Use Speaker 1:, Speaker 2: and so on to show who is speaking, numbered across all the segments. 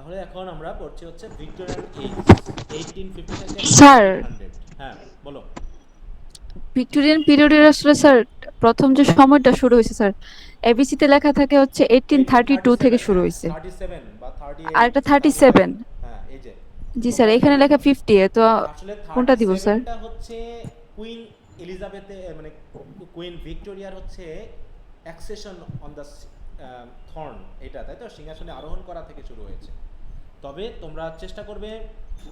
Speaker 1: তাহলে এখন আমরা পড়ছি হচ্ছে ভিক্টোরিয়ান এজ 1850 থেকে
Speaker 2: স্যার
Speaker 1: 1900। হ্যাঁ, বলো।
Speaker 2: ভিক্টোরিয়ান পিরিয়ডের আসলে স্যার প্রথম যে সময়টা শুরু হয়েছে স্যার এবিসিতে লেখা থাকে হচ্ছে 1832 থেকে
Speaker 1: 1837,
Speaker 2: শুরু
Speaker 1: হ্যাঁ,
Speaker 2: হয়েছে
Speaker 1: 37 বা
Speaker 2: আর
Speaker 1: 38
Speaker 2: একটা
Speaker 1: বা 39।
Speaker 2: 37।
Speaker 1: হ্যাঁ, এই যে
Speaker 2: জি
Speaker 1: তোমরা
Speaker 2: স্যার
Speaker 1: এখানে
Speaker 2: এখানে লেখা
Speaker 1: দেখো
Speaker 2: 50 তো
Speaker 1: আসলে
Speaker 2: কোনটা দিব স্যার?
Speaker 1: 37টা হচ্ছে কুইন এলিজাবেথে মানে কুইন ভিক্টোরিয়ার হচ্ছে অ্যাক্সেশন অন দ্য থর্ন, এটা তাই তো, সিংহাসনে আরোহণ করা থেকে শুরু হয়েছে। তবে তোমরা চেষ্টা করবে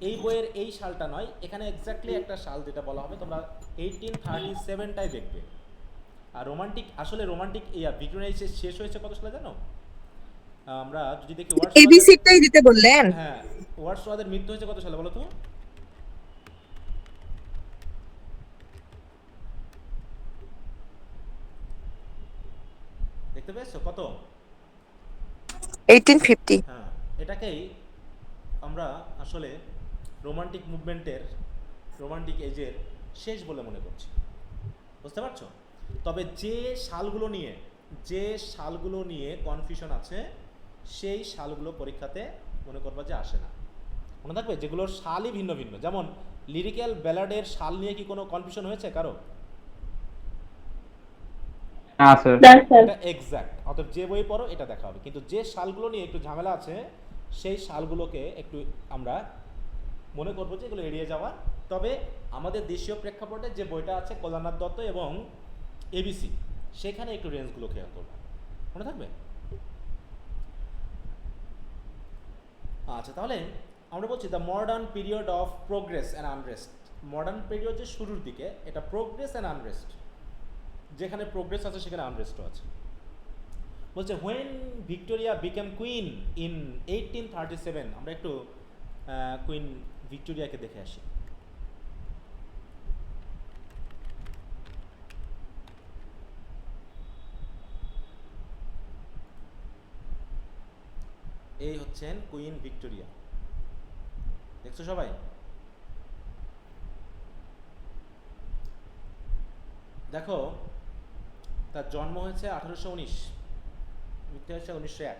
Speaker 1: এই বইয়ের এই সালটা নয়, এখানে এক্স্যাক্টলি একটা সাল যেটা বলা হবে তোমরা 1837টাই দেখবে। আর রোমান্টিক, আসলে রোমান্টিক ভিক্টোরিয়া শেষ হয়েছে কত সালে জানো? আমরা যদি দেখি ওয়ার্ডসওয়ার্থের,
Speaker 3: এবিসিটাই দিতে বললেন।
Speaker 1: হ্যাঁ, ওয়ার্ডসওয়ার্থের মৃত্যু হয়েছে কত সালে বলো তো? দেখতে পেয়েছো কত?
Speaker 3: 1850।
Speaker 1: হ্যাঁ, এটাকেই আমরা আসলে রোমান্টিক মুভমেন্টের, রোমান্টিক এজের শেষ বলে মনে করছি। বুঝতে পারছো? তবে যে সালগুলো নিয়ে কনফিউশন আছে সেই সালগুলো পরীক্ষাতে মনে করবা যে আসে না। মনে থাকবে যেগুলোর সালই ভিন্ন ভিন্ন, যেমন লিরিক্যাল ব্যালাডের সাল নিয়ে কি কোনো কনফিউশন হয়েছে কারো?
Speaker 4: না স্যার।
Speaker 1: এটা এক্স্যাক্ট, অতএব যে বই পড়ো এটা দেখা হবে। কিন্তু যে সালগুলো নিয়ে একটু ঝামেলা আছে সেই সালগুলোকে একটু আমরা মনে করবো যে এগুলো এড়িয়ে যাওয়া। তবে আমাদের দেশীয় প্রেক্ষাপটে যে বইটা আছে কল্যাণনাথ দত্ত এবং এবিসি, সেখানে একটু রেঞ্জগুলো খেয়াল করবো, মনে থাকবে। আচ্ছা, তাহলে আমরা বলছি the modern period of progress and unrest. Modern period যে শুরুর দিকে, এটা প্রোগ্রেস অ্যান্ড আনরেস্ট, যেখানে প্রোগ্রেস আছে সেখানে আনরেস্টও আছে। বলছে when Victoria became queen in 1837। আমরা একটু কুইন ভিক্টোরিয়াকে দেখে আসি। এই হচ্ছেন কুইন ভিক্টোরিয়া, দেখছো সবাই? দেখো, তার জন্ম হয়েছে 1819, মৃত্যু হয়েছে 1901।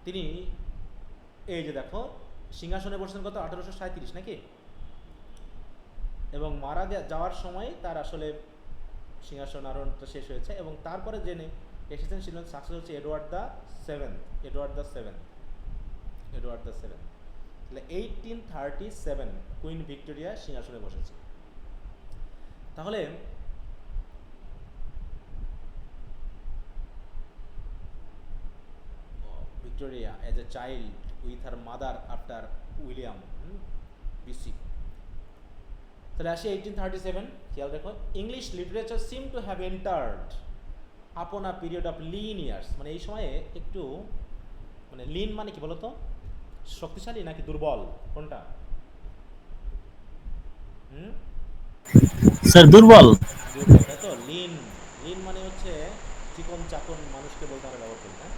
Speaker 1: তিনি এই যে দেখো সিংহাসনে বসেছেন কত, 1837 নাকি? এবং মারা যাওয়ার সময় তার আসলে সিংহাসন আরোহণটা শেষ হয়েছে। এবং তারপরে জেনে এসেছেন ছিলেন সাকসেস হচ্ছে এডওয়ার্ড দ্য সেভেন্থ। তাহলে 1837 কুইন ভিক্টোরিয়া সিংহাসনে বসেছে। তাহলে Victoria as a child with her mother after William বিসি। তাহলে আসি 1837, খেয়াল রেখো। English literature seem to have entered upon a period of lean years. মানে এই সময়ে একটু, মানে লিন মানে কি বলতো, শক্তিশালী নাকি দুর্বল, কোনটা? হুম,
Speaker 5: স্যার দুর্বল।
Speaker 1: দুর্বল, তাই তো। লিন, লিন মানে হচ্ছে চিকন চাকন মানুষকে বলতে আমরা ব্যবহার করি, হ্যাঁ।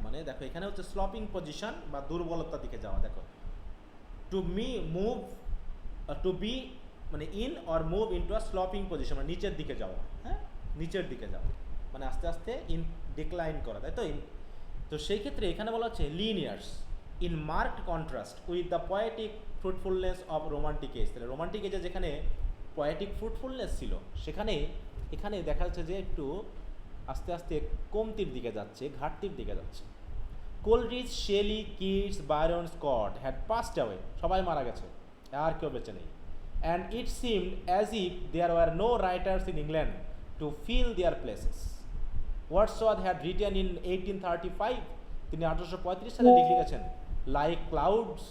Speaker 1: মানে দেখো এখানে হচ্ছে স্লপিং পজিশন বা দুর্বলতার দিকে যাওয়া। দেখো টু মুভ, টু বি মানে in or move into a sloping position, মানে নিচের দিকে যাওয়া, হ্যাঁ, নিচের দিকে যাওয়া মানে আস্তে আস্তে ডিক্লাইন করা, তাই তো। তো সেই ক্ষেত্রে এখানে বলা হচ্ছে lean years in marked contrast with the poetic fruitfulness of romantic age. তাহলে রোমান্টিক এজে যেখানে পোয়েটিক ফ্রুটফুলনেস ছিল, সেখানে এখানে দেখা যাচ্ছে যে একটু আস্তে আস্তে কমতির দিকে যাচ্ছে, ঘাটতির দিকে যাচ্ছে। Coleridge, Shelley, Keats, Byron, Scott had passed away, সবাই মারা গেছে, আর কেউ বেঁচে নেই। And it seemed as if there were no writers in England to fill their places. Wordsworth had written in 1835, তিনি 1835 সালে লিখে গেছেন, like clouds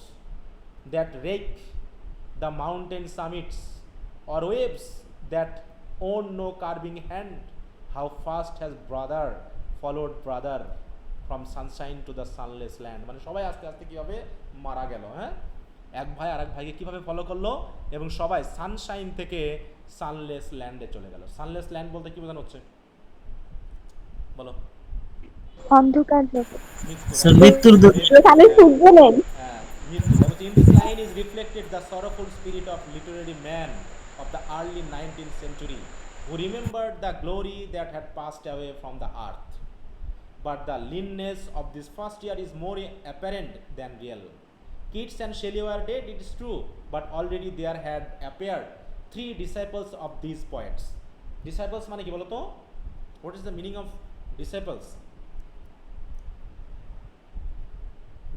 Speaker 1: that wreck the mountain summits or waves that own no carving hand, how fast has brother followed brother from sunshine to the sunless land। মানে সবাই আস্তে আস্তে কি হবে, মারা গেল, হ্যাঁ। এক ভাই আরেক ভাইকে কিভাবে ফলো করলো, এবং সবাই সানশাইন থেকে সানলেস ল্যান্ডে চলে গেল। সানলেস ল্যান্ড বলতে কি বোঝানো হচ্ছে বলো?
Speaker 6: অন্ধকার জগৎ।
Speaker 1: মৃত্যু,
Speaker 5: স্যার
Speaker 1: রাইট।
Speaker 5: মৃত্যুর
Speaker 6: সেখানে সূর্য নেই।
Speaker 1: হ্যাঁ, মৃত্যু। দেখো in this line is reflected the sorrowful spirit of literary man of the early 19th century who remembered the glory that had passed away from the earth. But the leanness of this first year is more apparent than real. Keats and Shelley were dead, it is true, but already there had appeared 3 disciples of these poets. Disciples মানে কি বলো তো? What is the meaning of disciples?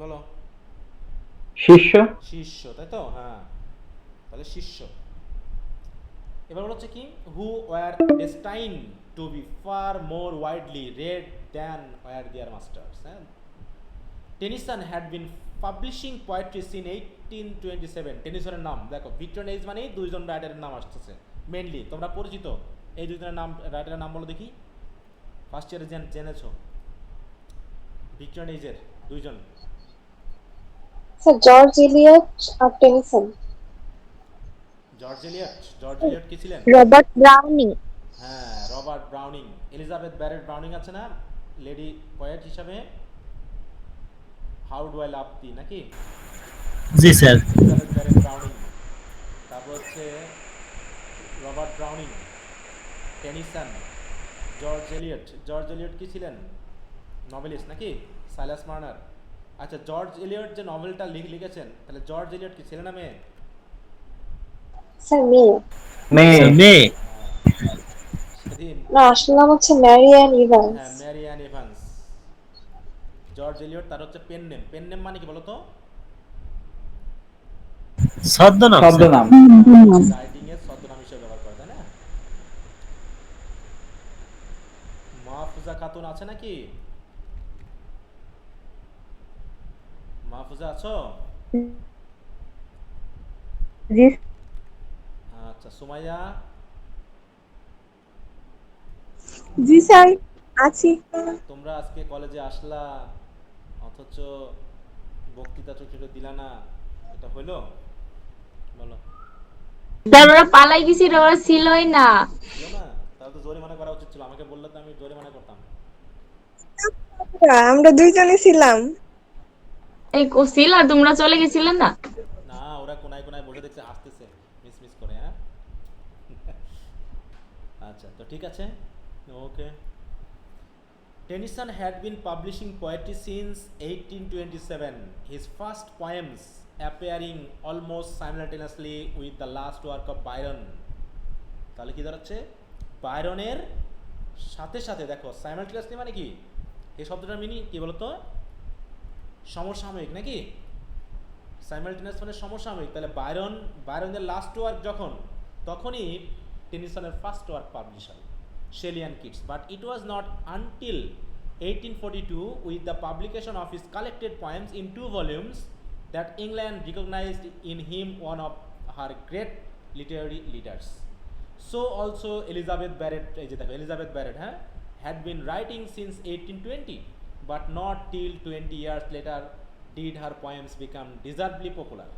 Speaker 1: বলো।
Speaker 3: শিষ্য।
Speaker 1: শিষ্য, তাই তো? হ্যাঁ, তাহলে শিষ্য। এবার বলা হচ্ছে কি, who were destined to be far more widely read than were their masters. হ্যাঁ, Tennyson had been publishing poetry since 1827. টেনিসনের নাম দেখো, ভিক্টোরিয়ান এজ মানেই 2 জন রাইটারের নাম আসতেছে মেইনলি। তোমরা পরিচিত এই 2 জনের নাম, রাইটারের নাম বলো দেখি, ফার্স্ট ইয়ারে জেনেছো ভিক্টোরিয়ান এজের 2 জন।
Speaker 6: স্যার জর্জ এলিয়ট আর টেনিসন।
Speaker 1: জর্জ এলিয়ট কি ছিলেন?
Speaker 6: Robert Browning.
Speaker 1: হ্যাঁ, Robert Browning. Elizabeth Barrett Browning আছে না লেডি পোয়েট হিসাবে, how do I love thee নাকি?
Speaker 5: জি স্যার।
Speaker 1: Elizabeth Barrett Browning. তারপর হচ্ছে Robert Browning, Tennyson, George Eliot কি ছিলেন? নভেলিস্ট নাকি? সাইলাস মার্নার। আচ্ছা, জর্জ এলিয়ট যে নভেলটা লিখেছেন, তাহলে জর্জ এলিয়ট কি ছেলে না মেয়ে?
Speaker 6: স্যার মেয়ে।
Speaker 5: মেয়ে।
Speaker 1: সেদিন
Speaker 6: না, আসল নাম হচ্ছে ম্যারিয়ান ইভান্স।
Speaker 1: হ্যাঁ, ম্যারিয়ান এভান্স। জর্জ এলিয়ট তার হচ্ছে পেন নেম মানে কি বলতো?
Speaker 5: ছদ্মনাম।
Speaker 1: রাইটিং এর ছদ্মনাম হিসেবে ব্যবহার করে, তাই না? মাহফুজা খাতুন আছে নাকি? মাহফুজা আছো?
Speaker 6: জি।
Speaker 1: আচ্ছা, সুমাইয়া?
Speaker 6: জি স্যার, আছি।
Speaker 1: তোমরা আজকে কলেজে আসলা অথচ বক্তৃতা চুক্তিটা দিলা না, এটা হইলো? বলো।
Speaker 4: স্যার ওরা পালাই গেছিল, ওরা ছিলই না।
Speaker 1: ছিল না? তাহলে তো জরিমানা করা উচিত ছিল, আমাকে বললে তো আমি জরিমানা করতাম।
Speaker 6: আমরা 2 জনই ছিলাম।
Speaker 4: এই ছিল, আর তোমরা চলে গেছিলে না?
Speaker 1: না, ওরা কোনায় কোনায় বসে দেখছে আসতেছে মিস করে। হ্যাঁ, আচ্ছা, তো ঠিক আছে, ওকে। Tennyson had been publishing poetry since 1827, his first poems appearing almost simultaneously with the last work of Byron. তাহলে কি দাঁড়াচ্ছে? বায়রনের সাথে সাথে, দেখো সাইমালটেনিয়াসলি মানে কি, এই শব্দটার মিনিং কি বলতো? সমসাময়িক নাকি? সাইমালটেনিয়াস মানে সমসাময়িক। তাহলে বায়রনের লাস্ট ওয়ার্ক যখন, তখনই টেনিসনের ফার্স্ট ওয়ার্ক পাবলিশ হয়, Shelley and Keats. But it was not until 1842, with the publication of his collected poems in 2 volumes, that England recognized in him one of her great literary leaders. So also Elizabeth Barrett, হ্যাঁ, had been writing since 1820, but not till 20 years later did her poems become deservedly popular.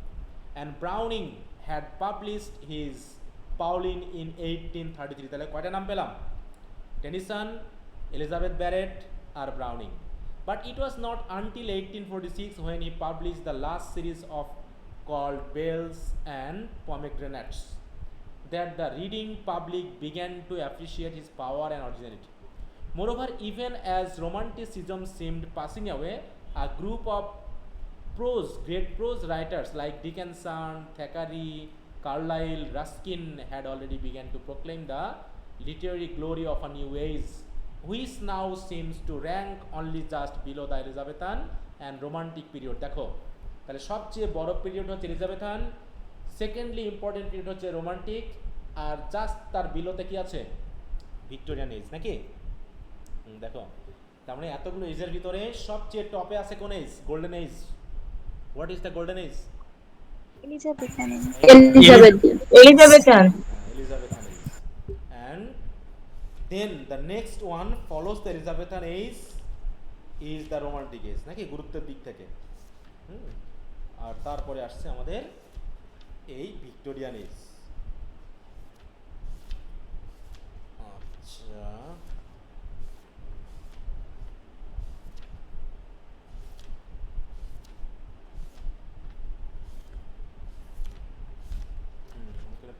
Speaker 1: And Browning had published his Pauline in 1833. তাহলে কয়টা নাম পেলাম? Tennyson, Elizabeth Barrett আর Browning. But it was not until 1846 when he published the last series of called Bells and Pomegranates that the reading public began to appreciate his power and originality. Moreover, even as Romanticism seemed passing away, a group of great prose writers like Dickinson, Thackeray, Carlyle, Ruskin had already begun to proclaim the literary glory of a new age, which now seems to rank only just below the Elizabethan and Romantic period. দেখো, তাহলে সবচেয়ে বড় period হচ্ছে Elizabethan, secondly important period হচ্ছে romantic, আর just তার বিলোতে কি আছে? Victorian age নাকি? দেখো, তার মানে এতগুলো এজের ভিতরে সবচেয়ে টপে আছে কোন age? Golden age. What is the golden age?
Speaker 6: Elizabethan.
Speaker 4: Elizabethan.
Speaker 1: Elizabethan age. And then the next one follows the Elizabethan age is the Romantic age নাকি, গুরুত্বের দিক থেকে। আর তারপরে আসছে আমাদের এই ভিক্টোরিয়ান এজ। আচ্ছা,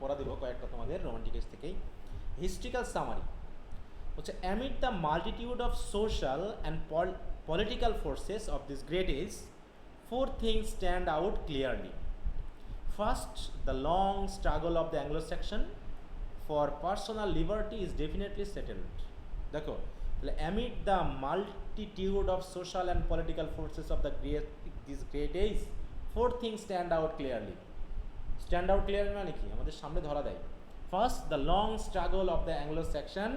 Speaker 1: পড়া দিব কয়েকটা তোমাদের রোমান্টিক এজ থেকেই। হিস্ট্রিক্যাল সামারি হচ্ছে amid the multitude of social and political forces of this great age, four things stand out clearly. First, the long struggle of the Anglo-Saxon for personal liberty is definitely settled. দেখো amid the multitude of social and political forces of this great age, four things stand out clearly. Stand out clearly মানে কি আমাদের সামনে ধরা দেয়। First, the long struggle of the Anglo-Saxon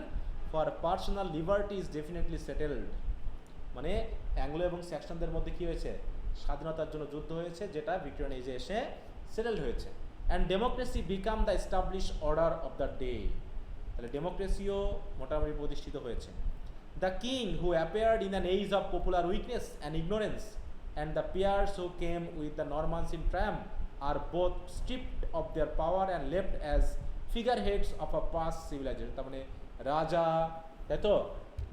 Speaker 1: for personal liberty is definitely settled. মানে Anglo এবং স্যাক্সনদের মধ্যে কি হয়েছে, স্বাধীনতার জন্য যুদ্ধ হয়েছে, যেটা ভিক্টোরিয়ান এজে এসে সেটেলড হয়েছে। And democracy became the establish order of the day, তাহলে ডেমোক্রেসিও মোটামুটি প্রতিষ্ঠিত হয়েছে। The king who appeared in an age of popular weakness and ignorance and the peers who came with the Normans in triumph are both stripped of their power and left as figureheads of a past civilization. তার মানে রাজা, তাই তো,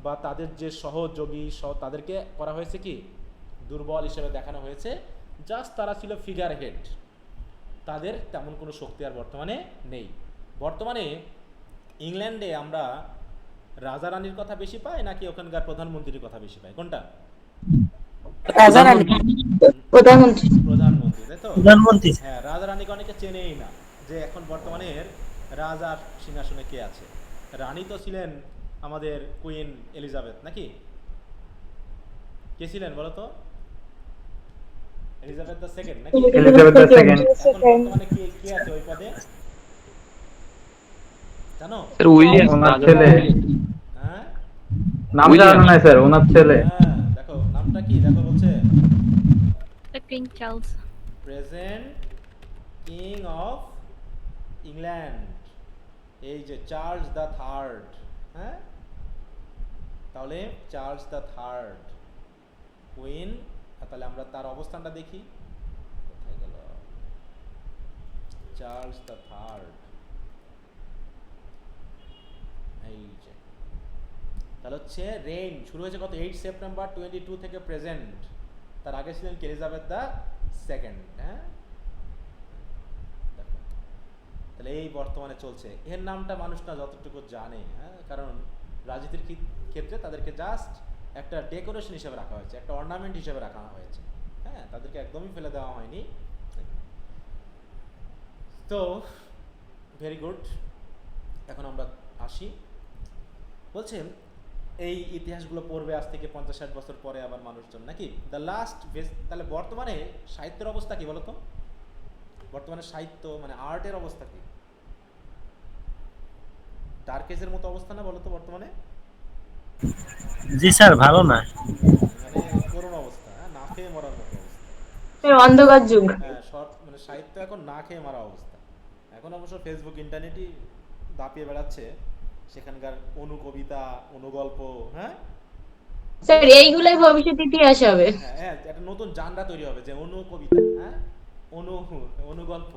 Speaker 1: বা তাদের যে সহযোগী তাদেরকে করা হয়েছে কি দুর্বল হিসেবে দেখানো হয়েছে, জাস্ট তারা ছিল ফিগার হেড, তাদের তেমন কোনো শক্তি আর বর্তমানে নেই। বর্তমানে ইংল্যান্ডে আমরা রাজা রানীর কথা বেশি পাই নাকি ওখানকার প্রধানমন্ত্রীর কথা বেশি পাই, কোনটা?
Speaker 4: প্রধানমন্ত্রী।
Speaker 1: তাই তো,
Speaker 5: প্রধানমন্ত্রী।
Speaker 1: হ্যাঁ, রাজা রানীকে অনেকে চেনেই না যে এখন বর্তমানের রাজার সিংহাসনে কে আছে। রানী তো ছিলেন আমাদের কুইন এলিজাবেথ, নাকি? কে ছিলেন বলো তো? এলিজাবেথ দ্য সেকেন্ড, নাকি?
Speaker 3: Elizabeth the second.
Speaker 1: এখন বর্তমানে কে আছে ওই পদে জানো?
Speaker 7: স্যার উইলিয়াম,
Speaker 3: ওনার ছেলে।
Speaker 1: হ্যাঁ,
Speaker 3: নাম জানো না স্যার, ওনার ছেলে।
Speaker 1: হ্যাঁ, দেখো নামটা কি, দেখো বলছে
Speaker 2: king Charles,
Speaker 1: present king of England, এই যে চার্লস দ্য থার্ড। হ্যাঁ, তাহলে চার্লস দ্য থার্ড কুইন, তাহলে আমরা তার অবস্থানটা দেখি, কোথায় গেল চার্লস দ্য থার্ড, এই যে, তাহলে হচ্ছে রেইন শুরু হয়েছে কত 8 সেপ্টেম্বর 22 থেকে প্রেজেন্ট। তার আগে ছিলেন এলিজাবেথ দ্য সেকেন্ড। হ্যাঁ, দেখো তাহলে এই বর্তমানে চলছে। এর নামটা মানুষ না যতটুকু জানে, হ্যাঁ, কারণ রাজনীতির ক্ষেত্রে তাদেরকে জাস্ট একটা ডেকোরেশন হিসেবে রাখা হয়েছে, একটা অর্নামেন্ট হিসেবে রাখা হয়েছে। হ্যাঁ, তাদেরকে একদমই ফেলে দেওয়া হয়নি। তো ভেরি গুড, এখন আমরা আসি, বলছে এই ইতিহাসগুলো পড়বে আজ থেকে 50-60 বছর পরে আবার মানুষজন, নাকি? দ্য লাস্ট তাহলে বর্তমানে সাহিত্যের অবস্থা কি বলতো? বর্তমানে সাহিত্য মানে আর্টের অবস্থা কি? ডার্ক এজের মতো অবস্থা না বলতো বর্তমানে?
Speaker 5: জি স্যার, ভালো না,
Speaker 1: মানে করুণ অবস্থা, না খেয়ে মরার মতো অবস্থা,
Speaker 4: অন্ধকার যুগ।
Speaker 1: হ্যাঁ, মানে সাহিত্য এখন না খেয়ে মারা অবস্থা। এখন অবশ্য ফেসবুক ইন্টারনেটই দাপিয়ে বেড়াচ্ছে, সেখানকার অনুকবিতা, অনুগল্প, হ্যাঁ
Speaker 4: স্যার এইগুলাই ভবিষ্যৎ ইতিহাস হবে।
Speaker 1: হ্যাঁ হ্যাঁ, একটা নতুন জানরা তৈরি হবে যে অনুকবিতা, হ্যাঁ, অনুগল্প,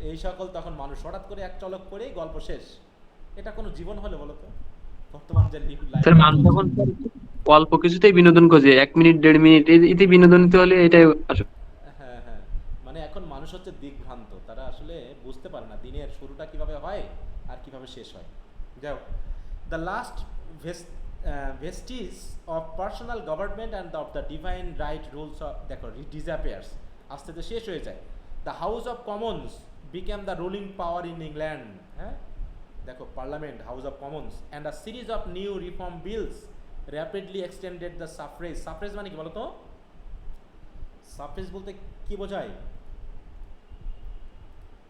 Speaker 1: এই সকল। তখন মানুষ হঠাৎ করে এক চলক করেই গল্প শেষ। এটা কোনো জীবন হলে বলো তো? বর্তমান যে
Speaker 7: স্যার মানুষ এখন অল্প কিছুতেই বিনোদন খোঁজে, 1 মিনিট 1.5 মিনিট এতে বিনোদন নিতে হলে এটাই আসলে।
Speaker 1: হ্যাঁ হ্যাঁ, মানে এখন মানুষ হচ্ছে দিকভ্রান্ত, তারা আসলে বুঝতে পারে না দিনের শুরুটা কিভাবে হয় আর কিভাবে শেষ হয়। যাও, the last vestige of personal government and of the divine right rules of, দেখো, disappears, আস্তে আস্তে শেষ হয়ে যায়। The House of Commons became the ruling power in England, হ্যাঁ, দেখো, parliament, house of Commons, and a series of new reform bills rapidly extended the suffrage. suffrage মানে কি বলো তো? সাফরেজ বলতে কি বোঝায়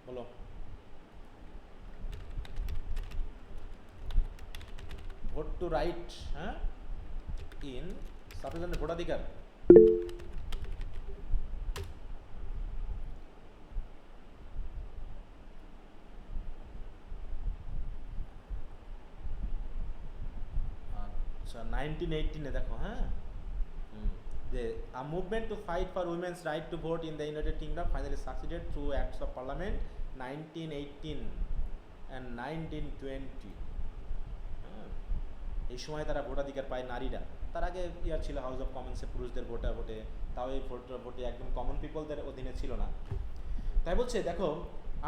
Speaker 1: বলো? ভোট টু রাইট, হ্যাঁ, ইন সাফরেজ মানে ভোটাধিকার। আচ্ছা, 1918 দেখো, হ্যাঁ, a movement to fight for women's right to vote in the United Kingdom finally succeeded through acts of parliament 1918 and 1920. এই সময় তারা ভোটাধিকার পায় নারীরা। তার আগে ইয়ার ছিল হাউস অফ কমন্সে পুরুষদের ভোটে, তাও এই ভোটে একদম কমন পিপলদের অধীনে ছিল না। তাই বলছে দেখো,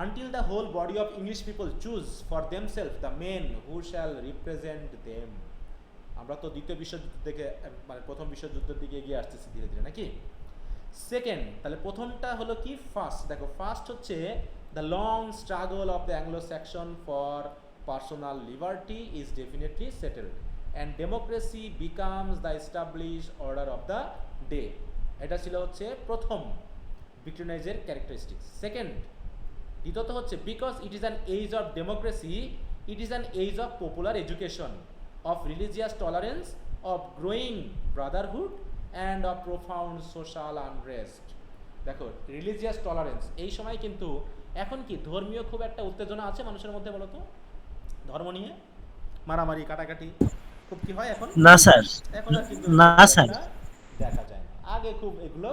Speaker 1: until the whole body of English people choose for themselves the men who shall represent them. আমরা তো দ্বিতীয় বিশ্বযুদ্ধ থেকে মানে প্রথম বিশ্বযুদ্ধের দিকে এগিয়ে আসতেছি ধীরে ধীরে নাকি। সেকেন্ড, তাহলে প্রথমটা হলো কি ফার্স্ট, দেখো ফার্স্ট হচ্ছে the long struggle of the Anglo Saxon for personal liberty is definitely settled and democracy becomes the establish order of the day. এটা ছিল হচ্ছে প্রথম ভিক্টোরিয়ান এজের ক্যারেক্টারিস্টিক্স। সেকেন্ড, দ্বিতীয়ত হচ্ছে because it is an age of democracy, it is an age of popular education, of religious tolerance, of growing brotherhood and of profound social unrest. দেখো religious tolerance, এই সময় কিন্তু এখন কি ধর্মীয় খুব একটা উত্তেজনা আছে মানুষের মধ্যে, বলো তো ধর্ম নিয়ে মারামারি কাটাকাটি খুব কি হয় এখন?
Speaker 5: না স্যার,
Speaker 1: এখন আর কিন্তু
Speaker 5: না স্যার,
Speaker 1: দেখা যায় না। আগে খুব এগুলো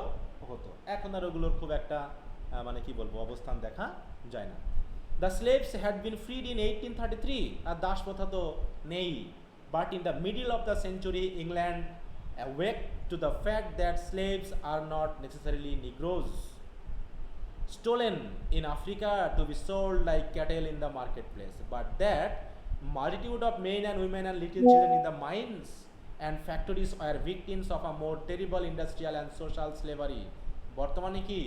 Speaker 1: হতো, এখন আর ওগুলোর খুব একটা মানে কি বলবো অবস্থান দেখা যায় না। The slaves had been ফ্রিড in 1833, আর দাস প্রথা তো নেই। But in the middle of the century, England awake to the fact that slaves are not necessarily Negroes, stolen in Africa to be sold like cattle in the marketplace, but that multitude of men and women and little children in the mines and factories were victims of a more terrible industrial and social slavery. বর্তমানে কি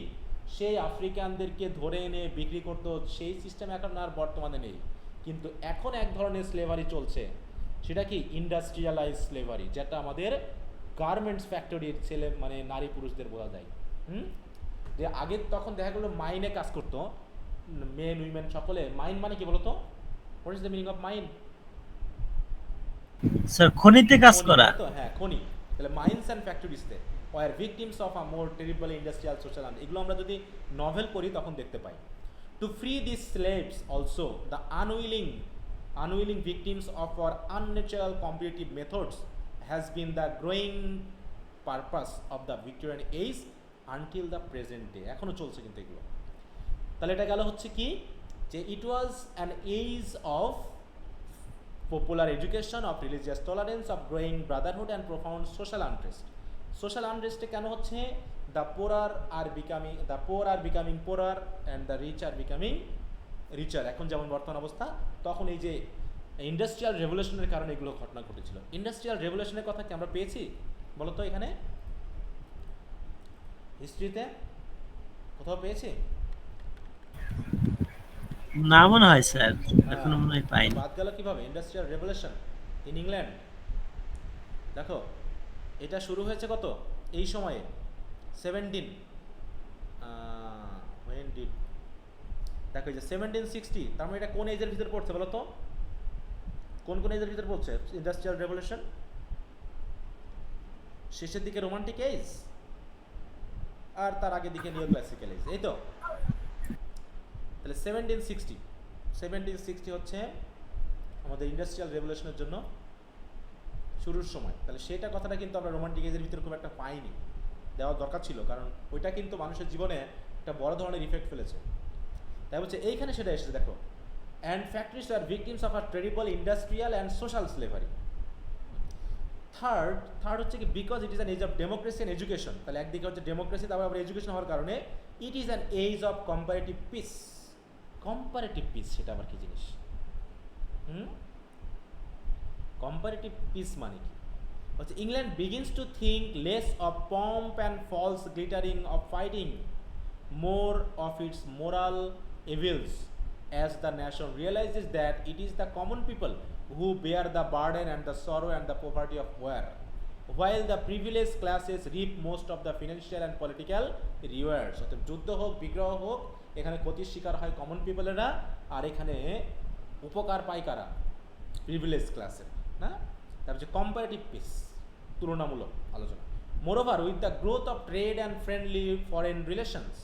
Speaker 1: সেই আফ্রিকানদেরকে ধরে এনে বিক্রি করতো, সেই system এখন আর বর্তমানে নেই, কিন্তু এখন এক ধরনের স্লেভারি চলছে, সেটা কি ইন্ডাস্ট্রিয়ালাইজ স্লেভারি, যেটা আমাদের গার্মেন্টস ফ্যাক্টরির ছেলে মানে নারী পুরুষদের বোঝা যায়। যে আগে তখন দেখা গেলো মাইনে কাজ করতো মেন উইমেন সকলে। মাইন মানে কি বলতো, what is the meaning of mine?
Speaker 5: Sir খনিতে কাজ করা।
Speaker 1: হ্যাঁ খনি, তাহলে মাইন্স অ্যান্ড ফ্যাক্টরিজতে were victims of a more terrible industrial social, এগুলো আমরা যদি নভেল পড়ি তখন দেখতে পাই। To free this slaves also the unwilling victims of our unnatural competitive methods has been the growing purpose of the Victorian age until the present day. এখনো চলছে কিন্তু এগুলো। তাহলে এটা গেল হচ্ছে কি যে it was an age of popular education, of religious tolerance, of growing brotherhood and profound social unrest. Social আনরেস্টে কেন হচ্ছে? The poor are becoming poorer and the rich are becoming richer. এখন যেমন বর্তমান অবস্থা, তখন এই যে ইন্ডাস্ট্রিয়াল রেভলিউশনের কারণে এগুলো ঘটনা ঘটেছিল। ইন্ডাস্ট্রিয়াল রেভলিউশনের কথা কি আমরা পেয়েছি বলো তো? এখানে হিস্ট্রিতে কোথাও পেয়েছি?
Speaker 5: না মনে হয় স্যার, এখনো মনে হয় পাইনি।
Speaker 1: বাদ গেল কিভাবে ইন্ডাস্ট্রিয়াল রেভলিউশন ইন ইংল্যান্ড? দেখো এটা শুরু হয়েছে কত এই সময়ে 17 when did দেখো এই যে 1760, তার মানে এটা কোন এজের ভিতর পড়ছে বলো তো? কোন কোন এজের ভিতর পড়ছে ইন্ডাস্ট্রিয়াল রেভলিউশন? শেষের দিকে রোমান্টিক এজ আর তার আগের দিকে নিও ক্লাসিক্যাল এজ, এই তো। তাহলে 1760 হচ্ছে আমাদের ইন্ডাস্ট্রিয়াল রেভলিউশনের জন্য শুরুর সময়। তাহলে সেটা কথাটা কিন্তু আমরা রোমান্টিক এজের ভিতরে খুব একটা পাইনি, দেওয়া দরকার ছিল, কারণ ওইটা কিন্তু মানুষের জীবনে একটা বড় ধরনের ইফেক্ট ফেলেছে। তাই বলছে এইখানে সেটা এসেছে দেখো, অ্যান্ড ফ্যাক্টরিজ আর ভিকটিমস অফ আর terrible industrial and social slavery. Third হচ্ছে কি because it is an age of democracy and education. তাহলে একদিকে হচ্ছে ডেমোক্রেসি, তারপর আবার এডুকেশন হওয়ার কারণে it is an age of comparative peace. Comparative peace সেটা আবার কি জিনিস? কম্পারেটিভ পিস মানে কি হচ্ছে England begins to think less of pomp and false glittering of fighting, more of its moral evils, as the nation realizes that it is the common people who bear the burden and the sorrow and the poverty of war, while the privileged classes reap most of the financial and political rewards. অর্থাৎ যুদ্ধ হোক বিগ্রহ হোক, এখানে ক্ষতির শিকার হয় common পিপলেরা, আর এখানে উপকার পায় কারা? প্রিভিলেজ ক্লাসের, না? তারপর হচ্ছে কম্পারেটিভ পিস, তুলনামূলক আলোচনা। Moreover, with the growth of trade and friendly foreign relations,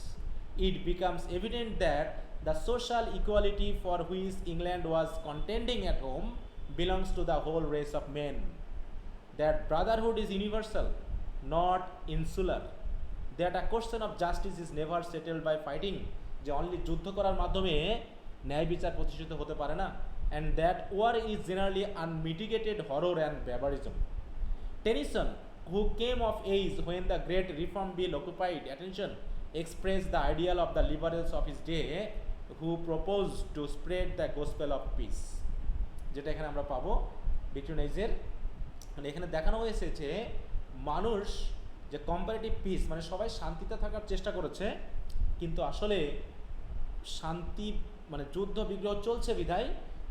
Speaker 1: it becomes evident that the social equality for which England was contending at home belongs to the whole race of men. That brotherhood is universal, not insular. That a question of justice is never settled by fighting, যে only যুদ্ধ করার মাধ্যমে ন্যায় বিচার প্রতিষ্ঠিত হতে পারে না, and that war is generally unmitigated horror and barbarism. Tennyson, who came of age when the great reform bill occupied attention, expressed the ideal of the liberals of his day who propose to spread the gospel of piece, যেটা এখানে আমরা পাবো Victorian এজের। মানে এখানে দেখানো হয়েছে যে মানুষ যে কম্পারেটিভ পিস, মানে সবাই শান্তিতে থাকার চেষ্টা করেছে, কিন্তু আসলে শান্তি মানে যুদ্ধ বিগ্রহ চলছে বিধায়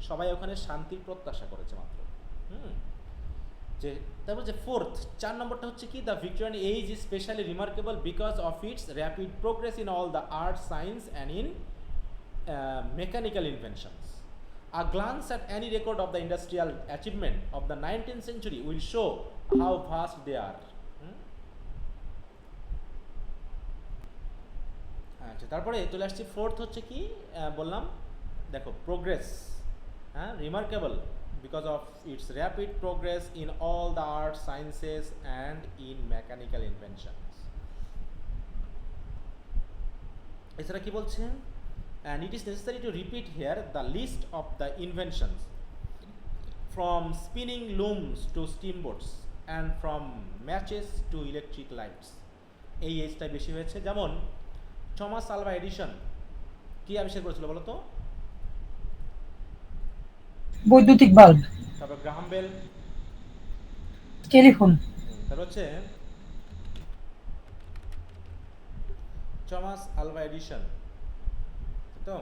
Speaker 1: সবাই ওখানে শান্তির প্রত্যাশা করেছে মাত্র। যে তারপর যে ফোর্থ 4 নম্বরটা হচ্ছে কি, the Victorian age is specially remarkable because of its rapid progress in all the art, science and in mechanical inventions. A glance at any record of the industrial achievement of the 19th century will show how vast they are. আচ্ছা, তারপরে চলে আসছি fourth হচ্ছে কি বললাম, দেখো progress, হ্যাঁ, remarkable because of its rapid progress in all the art, sciences and in mechanical inventions. এছাড়া কি বলছেন, and it is necessary to repeat here the list of the inventions from spinning looms to steamboats and from matches to electric lights. এই এজটা বেশি হয়েছে। যেমন Thomas Alva Edison কি আবিষ্কার করেছিল বলো তো?
Speaker 8: বৈদ্যুতিক বাল্ব।
Speaker 1: তারপর গ্রাহাম বেল
Speaker 8: টেলিফোন।
Speaker 1: তারপর হচ্ছে থমাস আলভা এডিসন, তো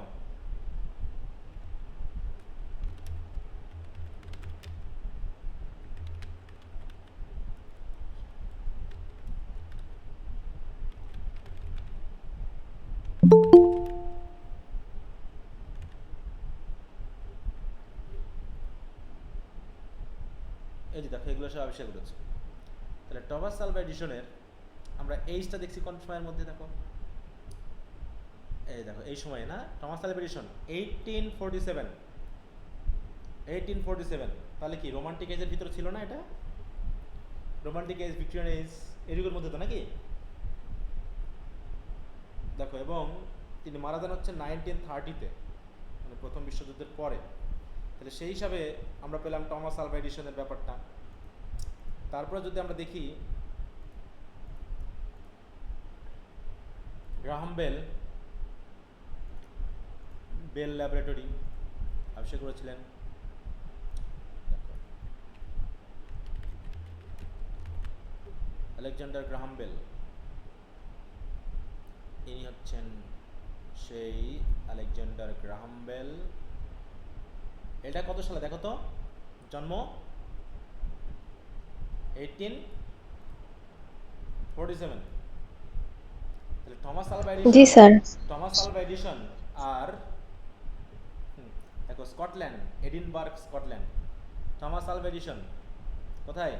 Speaker 1: এই যে দেখো এগুলো সব আবিষ্কার করেছে। তাহলে টমাস আলভা এডিসনের আমরা এইজটা দেখছি কোন সময়ের মধ্যে, দেখো এই দেখো এই সময়ে না, টমাস আলভা এডিসন 1847। তাহলে কি রোমান্টিক এজের ভিতরে ছিল না এটা? রোমান্টিক এজ, ভিক্টোরিয়ান এজ এগুলোর মধ্যে তো নাকি? দেখো, এবং তিনি মারা যান হচ্ছে 1930-তে, মানে প্রথম বিশ্বযুদ্ধের পরে। তাহলে সেই হিসাবে আমরা পেলাম টমাস আলভা এডিসনের ব্যাপারটা। তারপরে যদি আমরা দেখি গ্রাহাম বেল, বেল ল্যাবরেটরি আবিষ্কার করেছিলেন। আলেকজান্ডার গ্রাহাম বেল, ইনি হচ্ছেন সেই আলেকজান্ডার গ্রাহাম বেল। এটা কত সালে দেখো তো জন্ম? 1847। তাহলে টমাস আলভা এডিসন,
Speaker 6: জি স্যার।
Speaker 1: টমাস আলভা এডিসন আর দেখো Scotland, Edinburgh Scotland. Thomas Alva Edison কোথায়?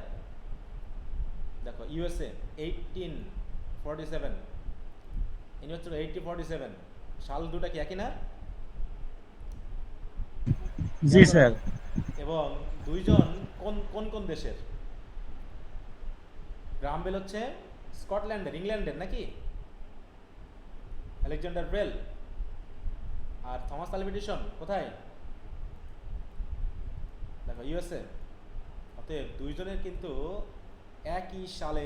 Speaker 1: দেখো ইউএসএ 1847। ইনি হচ্ছে 1847 সাল, দুটা কি একই না?
Speaker 5: জি স্যার।
Speaker 1: এবং দুইজন কোন কোন কোন দেশের? গ্রাহাম বেল হচ্ছে স্কটল্যান্ডের, ইংল্যান্ডের নাকি? আলেকজান্ডার বেল আর থমাস আলভা এডিসন কোথায়? দেখো ইউএসএ। অতএব দুইজনের কিন্তু একই সালে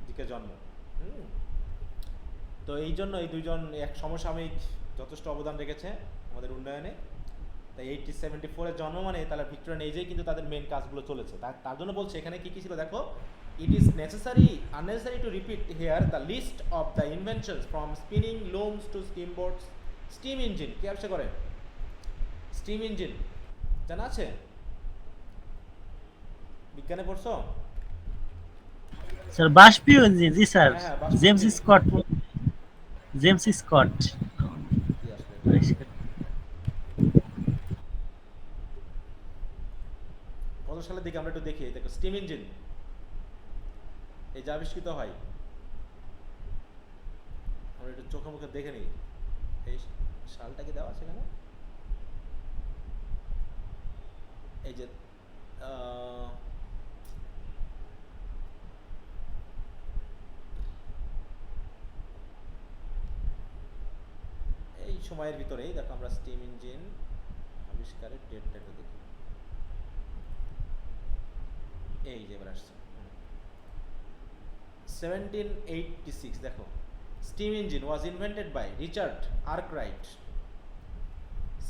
Speaker 1: দিকে জন্ম। তো এই জন্য এই দুইজন এক সমসাময়িক যথেষ্ট অবদান রেখেছে আমাদের উন্নয়নে। তাই 1874-এর জন্ম মানে তাহলে ভিক্টোরিয়ান এজেই কিন্তু তাদের মেন কাজগুলো চলেছে। তার জন্য বলছে এখানে কি কি ছিল দেখো, it is unnecessary to repeat here the list of the inventions from spinning looms to steamboats. Steam engine কি আবিষ্কার করে? স্টিম ইঞ্জিন জানা আছে? বিজ্ঞানে পড়ছো?
Speaker 5: স্যার বাষ্পীয় ইঞ্জিন। জি স্যার,
Speaker 1: হ্যাঁ, বাষ্পীয়
Speaker 5: James
Speaker 1: engine.
Speaker 5: Scott. James Scott
Speaker 1: কি আসলে কত সালের দিকে আমরা একটু দেখি। দেখো স্টিম ইঞ্জিন এই যে আবিষ্কৃত হয়, আমরা একটু চোখে মুখে দেখে নিই। এই সালটা কি দেওয়া আছে এখানে? এই যে এই সময়ের ভিতরেই দেখো আমরা স্টিম ইঞ্জিন আবিষ্কারের ডেটটা একটু দেখি। এই যে এবার আসছে 1786। দেখো, steam engine was invented by Richard Arkwright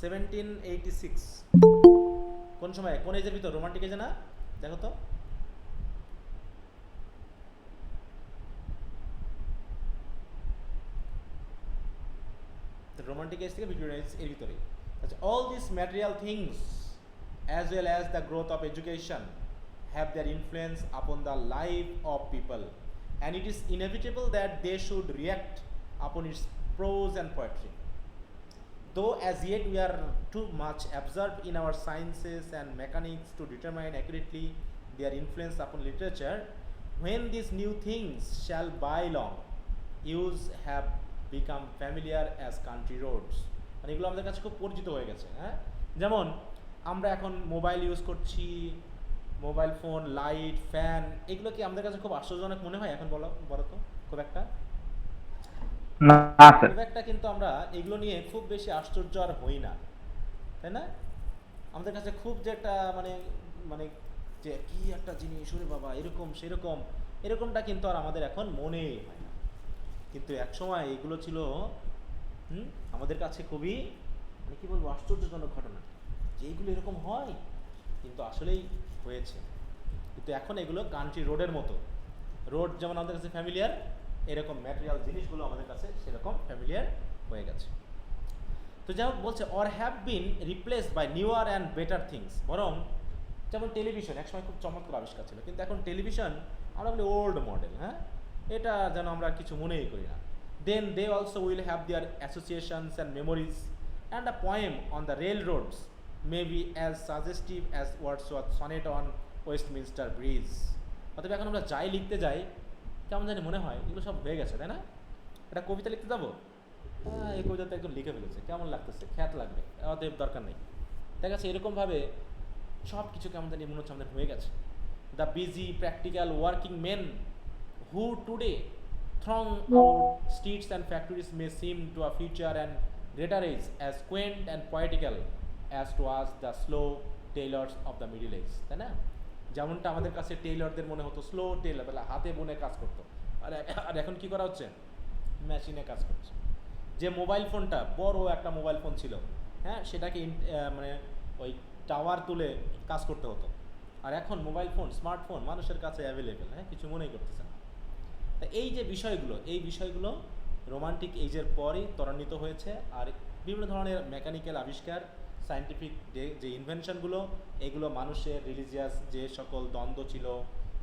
Speaker 1: 1786 কোন সময়, কোন এজের ভিতর? রোমান্টিক এজে না? দেখো তো। রোমান্টিক এজ থেকে ভিক্টোরিয়ান এজ এর ভিতরে। আচ্ছা, all this material things as well as the growth of education have their influence upon the life of people, and it is inevitable that they should react upon its prose and poetry. Though as yet we are too much absorbed in our sciences and mechanics to determine accurately their influence upon literature, when these new things shall by long use have become familiar as country roads, মানে এগুলো আমাদের কাছে খুব পরিচিত হয়ে গেছে। হ্যাঁ, যেমন আমরা এখন মোবাইল ইউজ করছি, মোবাইল ফোন, লাইট, ফ্যান, এগুলো কি আমাদের কাছে খুব আশ্চর্যজনক মনে হয় এখন? বলো তো, খুব একটা
Speaker 3: না স্যার।
Speaker 1: খুব একটা কিন্তু আমরা এগুলো নিয়ে খুব বেশি আশ্চর্য আর হই না, তাই না? আমাদের কাছে খুব যেটা মানে মানে যে কি একটা জিনিস, ওরে বাবা এরকম সেরকম, এরকমটা কিন্তু আর আমাদের এখন মনেই হয় না। কিন্তু একসময় এগুলো ছিল আমাদের কাছে খুবই মানে কি বলবো আশ্চর্যজনক ঘটনা, যে এইগুলো এরকম হয়, কিন্তু আসলেই হয়েছে। কিন্তু এখন এগুলো কান্ট্রি রোডের মতো। রোড যেমন আমাদের কাছে ফ্যামিলিয়ার, এরকম ম্যাটেরিয়াল জিনিসগুলো আমাদের কাছে সেরকম ফ্যামিলিয়ার হয়ে গেছে। তো যাই হোক বলছে, or have been replaced by newer and better things, বরং যেমন টেলিভিশন একসময় খুব চমৎকার আবিষ্কার ছিল, কিন্তু এখন টেলিভিশন আমরা বলি ওল্ড মডেল, হ্যাঁ, এটা যেন আমরা কিছু মনেই করি না। Then they also will have their associations and memories, and a poem on the rail roads may be as suggestive as Wordsworth sonnet on Westminster Bridge. অতএব এখন আমরা যাই লিখতে যাই, কেমন জানি মনে হয় এগুলো সব হয়ে গেছে, তাই না? একটা কবিতা লিখতে যাবো, এই কবিতাতে একদম লিখে ফেলেছে, কেমন লাগতেছে, খ্যাত লাগবে, অতএব দরকার নেই। দেখা যাচ্ছে এরকমভাবে সব কিছু কেমন জানি মনে হচ্ছে আমাদের হয়ে গেছে। The busy practical working men who today throng our streets and factories may seem to a future and greater age as quaint and poetical as to us the slow tailors of the middle age, তাই না? যেমনটা আমাদের কাছে টেইলরদের মনে হতো, slow Taylor, বলে হাতে বুনে কাজ করতো, আর এখন কি করা হচ্ছে? মেশিনে কাজ করছে। যে মোবাইল ফোনটা বড় একটা মোবাইল ফোন ছিল, হ্যাঁ, সেটাকে মানে ওই টাওয়ার তুলে কাজ করতে হতো, আর এখন মোবাইল ফোন, স্মার্টফোন মানুষের কাছে অ্যাভেলেবেল, হ্যাঁ, কিছু মনেই করতেছে না। তা এই যে বিষয়গুলো, এই বিষয়গুলো রোমান্টিক এজের পরই ত্বরান্বিত হয়েছে, আর বিভিন্ন ধরনের মেকানিক্যাল আবিষ্কার, সায়েন্টিফিক যে ইনভেনশনগুলো, এগুলো মানুষের রিলিজিয়াস যে সকল দ্বন্দ্ব ছিল,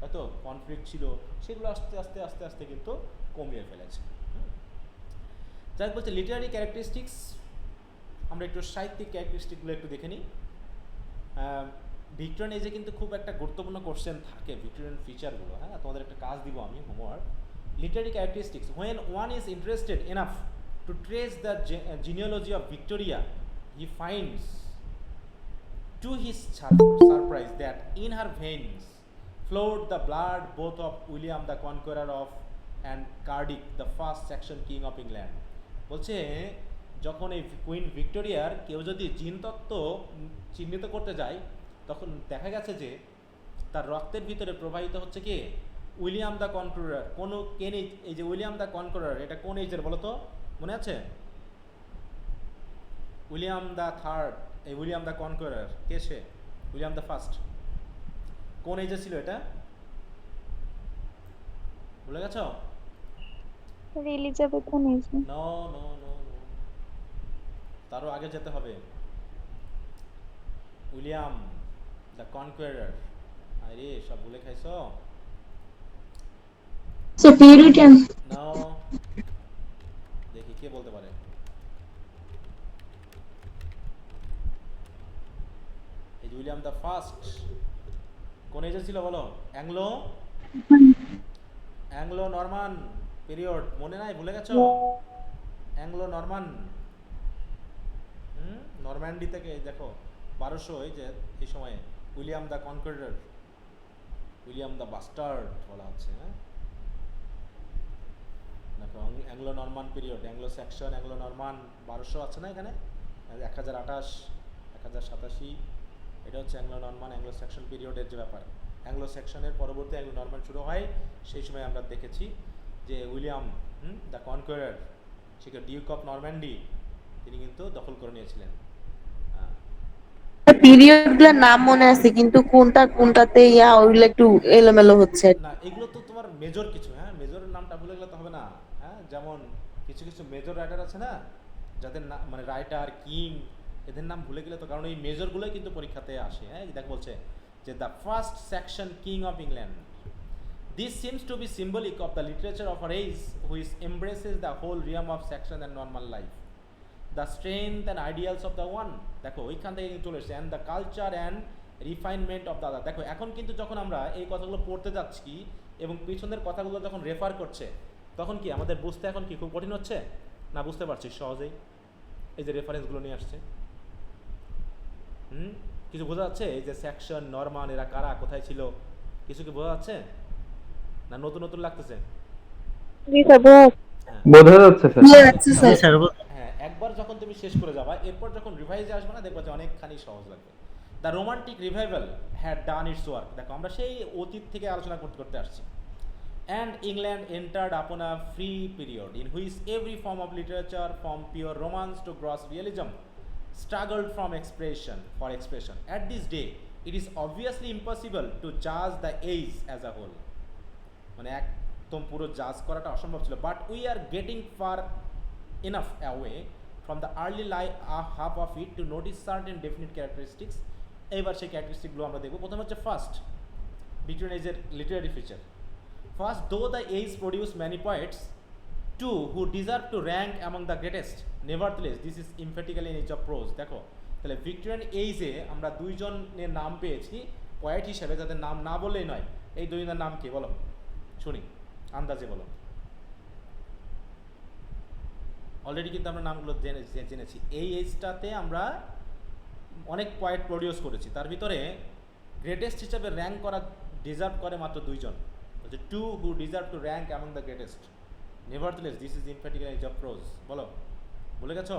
Speaker 1: হয়তো কনফ্লিক্ট ছিল, সেগুলো আস্তে আস্তে আস্তে আস্তে কিন্তু কমিয়ে ফেলেছে। যাই বলছে লিটারারি ক্যারেক্টারিস্টিক্স, আমরা একটু সাহিত্যিক ক্যারেক্টারিস্টিকগুলো একটু দেখে নিই। ভিক্টোরিয়ান এজে কিন্তু খুব একটা গুরুত্বপূর্ণ কোশ্চেন থাকে ভিক্টোরিয়ান ফিচারগুলো, হ্যাঁ, তোমাদের একটা কাজ দিব আমি, homework. Literary characteristics, when one is interested enough to trace the genealogy of Victoria, he finds to his surprise that in her veins flowed the blood both of William the Conqueror of and Cardiff the first section king of England। বলছে যখন এই queen ভিক্টোরিয়ার কেউ যদি জিনতত্ত্ব চিহ্নিত করতে যায়, তখন দেখা গেছে যে তার রক্তের ভিতরে প্রবাহিত হচ্ছে কি? William the Conqueror. কোন কেন এই যে উইলিয়াম দ্য কনকোরার, এটা কোন এজের বলো তো, মনে আছে? উইলিয়াম দ্য থার্ড, এই উইলিয়াম দ্য কনকোরার কে? সে উইলিয়াম দ্য ফার্স্ট। কোন এজে ছিল এটা? ভুলে গেছ?
Speaker 6: Elizabethan age.
Speaker 1: No no no no, তারও আগে যেতে হবে। William the Conqueror. আরে সব ভুলে খাইছো?
Speaker 4: সে পিউরিটান।
Speaker 1: নো, দেখি কে বলতে পারে। এই উইলিয়াম দ্য ফার্স্ট কোন এজে ছিল বলো? অ্যাংলো নরমান পিরিয়ড, মনে নাই? ভুলে গেছো? অ্যাংলো নরমান, নরম্যান্ডি থেকে দেখো 1200, এই যে এই সময়ে William the Conqueror, William the Bastard বলা হচ্ছে, হ্যাঁ, দেখো Anglo Norman period, Anglo Saxon, Anglo Norman, 1200 আছে না এখানে, 1028, 1087, এটা হচ্ছে অ্যাংলো নরমান অ্যাংলো স্যাকশন পিরিয়ডের যে ব্যাপার। অ্যাংলো স্যাকশনের পরবর্তী অ্যাংলো নরমান শুরু হয়, সেই সময় আমরা দেখেছি যে উইলিয়াম দ্য কনকোয়ারার, সে ডিউক অফ নরম্যান্ডি, তিনি কিন্তু দখল করে নিয়েছিলেন।
Speaker 9: পিরিয়ড গুলোর নাম মনে আছে কিন্তু কোনটা কোনটাতে ওইগুলো একটু এলোমেলো হচ্ছে।
Speaker 1: না এগুলো তো তোমার মেজর কিছু, হ্যাঁ মেজরের নামটা ভুলে গেলে তো হবে না। হ্যাঁ যেমন কিছু কিছু মেজর রাইটার আছে না, যাদের নাম মানে রাইটার কিং, এদের নাম ভুলে গেলে তো, কারণ এই মেজরগুলোই কিন্তু পরীক্ষাতে আসে। হ্যাঁ দেখ বলছে যে the first Saxon king of England, this seems to be symbolic of the literature of our age which embraces the whole realm of Saxon and Norman life, the strength and ideals of the one, দেখো ওইখান থেকে চলে এসেছে, and the culture and refinement of the other. দেখো এখন কিন্তু যখন আমরা এই কথাগুলো পড়তে যাচ্ছি এবং পিছনের কথাগুলো যখন রেফার করছে, তখন কি আমাদের বুঝতে এখন কি খুব কঠিন হচ্ছে না? বুঝতে পারছি সহজেই, এই যে রেফারেন্সগুলো নিয়ে আসছে। কিছু বোঝা যাচ্ছে? এই যে সেকশন, নরমান, এরা কারা, কোথায় ছিল, কিছু কি বোঝা যাচ্ছে না নতুন নতুন লাগতেছে?
Speaker 3: বোঝা যাচ্ছে স্যার।
Speaker 5: জি স্যার।
Speaker 1: হ্যাঁ একবার যখন তুমি শেষ করে যাবা, এরপর যখন রিভাইজে আসবে না, দেখবা যে অনেকখানি সহজ লাগবে। The romantic revival had done it's work. দেখো আমরা সেই অতীত থেকে আলোচনা করতে করতে আসছি। And England entered upon a free period in which every form of literature from pure romance to gross realism struggled from expression for expression. At this day, it is obviously impossible to judge the age as a whole. মানে একদম পুরো জাজ করাটা অসম্ভব ছিল, but we are getting far enough away from the early half of it to notice certain definite characteristics. এবার সেই ক্যারেক্টারিস্টিকগুলো আমরা দেখব। প্রথম হচ্ছে ফার্স্ট, ভিক্টোরিয়ান এজের literary feature. First, though the age produce many poets two who deserve to rank among the greatest, nevertheless this is emphatically in age of prose. দেখো তাহলে Victorian এজে আমরা দুইজনের নাম পেয়েছি পয়েট হিসেবে, যাদের নাম না বললেই নয়। এই দুইজনের নাম কি বলো শুনি, আন্দাজে বলো। অলরেডি কিন্তু আমরা নামগুলো জেনেছি। এই এজটাতে আমরা অনেক পয়েট প্রডিউস করেছি, তার ভিতরে গ্রেটেস্ট হিসেবে র্যাঙ্ক করা ডিজার্ভ করে মাত্র দুইজন, হচ্ছে two who deserve to rank among the greatest, nevertheless this is emphatical in age of prose. বলো, ভুলে গেছো?